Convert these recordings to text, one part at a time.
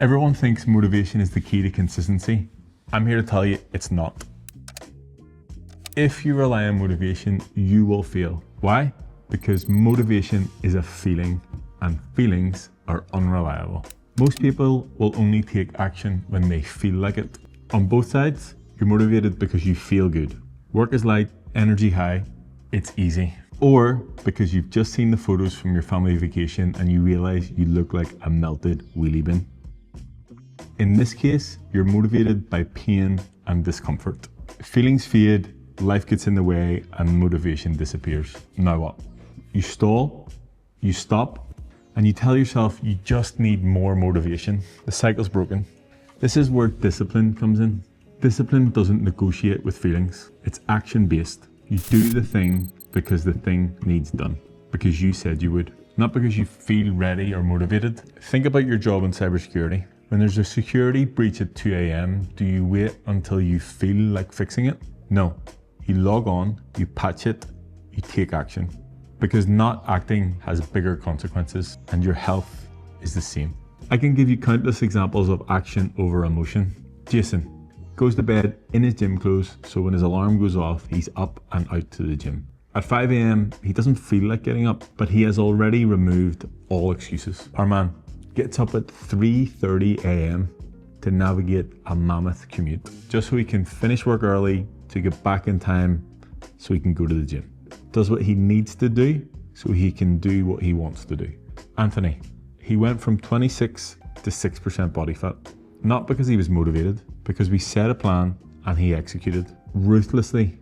Everyone thinks motivation is the key to consistency. I'm here to tell you it's not. If you rely on motivation, you will fail. Why? Because motivation is a feeling, and feelings are unreliable. Most people will only take action when they feel like it. On both sides, you're motivated because you feel good. Work is light, energy high, it's easy. Or because you've just seen the photos from your family vacation and you realize you look like a melted wheelie bin. In this case, you're motivated by pain and discomfort. Feelings fade, life gets in the way, and motivation disappears. Now what? You stall, you stop, and you tell yourself you just need more motivation. The cycle's broken. This is where discipline comes in. Discipline doesn't negotiate with feelings. It's action-based. You do the thing because the thing needs done, because you said you would, not because you feel ready or motivated. Think about your job in cybersecurity. When there's a security breach at 2 a.m, do you wait until you feel like fixing it? No. You log on, you patch it, you take action. Because not acting has bigger consequences, and your health is the same. I can give you countless examples of action over emotion. Jason goes to bed in his gym clothes, so when his alarm goes off, he's up and out to the gym. At 5 a.m, he doesn't feel like getting up, but he has already removed all excuses. Our man gets up at 3:30 a.m. to navigate a mammoth commute, just so he can finish work early to get back in time so he can go to the gym. Does what he needs to do so he can do what he wants to do. Anthony, he went from 26 to 6% body fat, not because he was motivated, because we set a plan and he executed ruthlessly,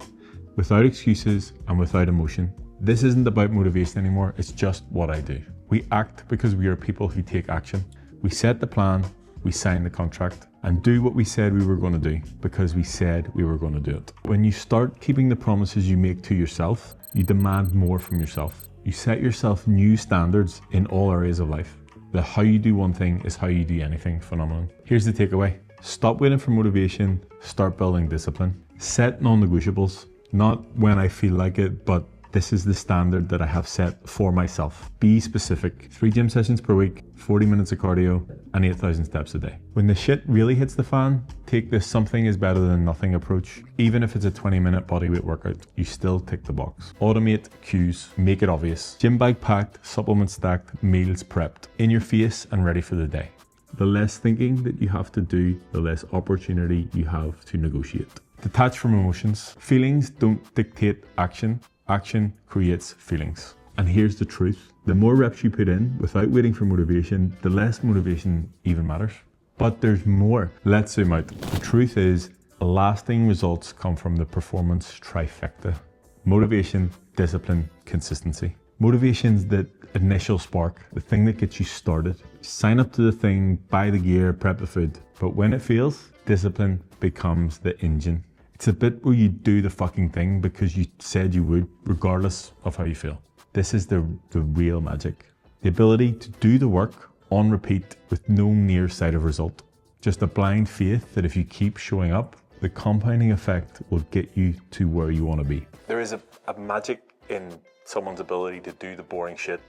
without excuses and without emotion. This isn't about motivation anymore, it's just what I do. We act because we are people who take action. We set the plan, we sign the contract, and do what we said we were going to do because we said we were going to do it. When you start keeping the promises you make to yourself, you demand more from yourself. You set yourself new standards in all areas of life. The how you do one thing is how you do anything phenomenon. Here's the takeaway. Stop waiting for motivation, start building discipline. Set non-negotiables, not when I feel like it, but this is the standard that I have set for myself. Be specific. 3 gym sessions per week, 40 minutes of cardio, and 8,000 steps a day. When the shit really hits the fan, take this something is better than nothing approach. Even if it's a 20-minute bodyweight workout, you still tick the box. Automate cues, make it obvious. Gym bag packed, supplements stacked, meals prepped. In your face and ready for the day. The less thinking that you have to do, the less opportunity you have to negotiate. Detach from emotions. Feelings don't dictate action. Action creates feelings. And here's the truth. The more reps you put in without waiting for motivation, the less motivation even matters. But there's more. Let's zoom out. The truth is, lasting results come from the performance trifecta. Motivation, discipline, consistency. Motivation's the initial spark, the thing that gets you started. Sign up to the thing, buy the gear, prep the food. But when it fails, discipline becomes the engine. It's a bit where you do the fucking thing because you said you would, regardless of how you feel. This is the real magic. The ability to do the work on repeat with no near sight of result. Just a blind faith that if you keep showing up, the compounding effect will get you to where you want to be. There is a magic in someone's ability to do the boring shit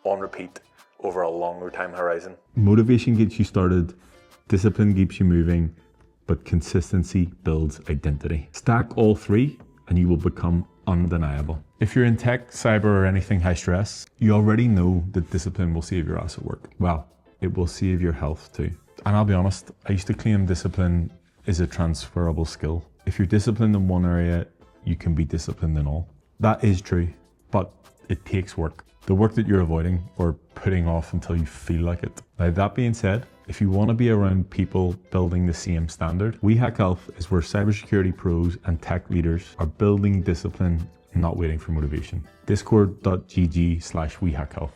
on repeat over a longer time horizon. Motivation gets you started, discipline keeps you moving, but consistency builds identity. Stack all three and you will become undeniable. If you're in tech, cyber, or anything high stress, you already know that discipline will save your ass at work. Well, it will save your health too. And I'll be honest, I used to claim discipline is a transferable skill. If you're disciplined in one area, you can be disciplined in all. That is true, but it takes work. The work that you're avoiding or putting off until you feel like it. Now that being said, if you want to be around people building the same standard, We Hack Health is where cybersecurity pros and tech leaders are building discipline, not waiting for motivation. Discord.gg/WeHackHealth.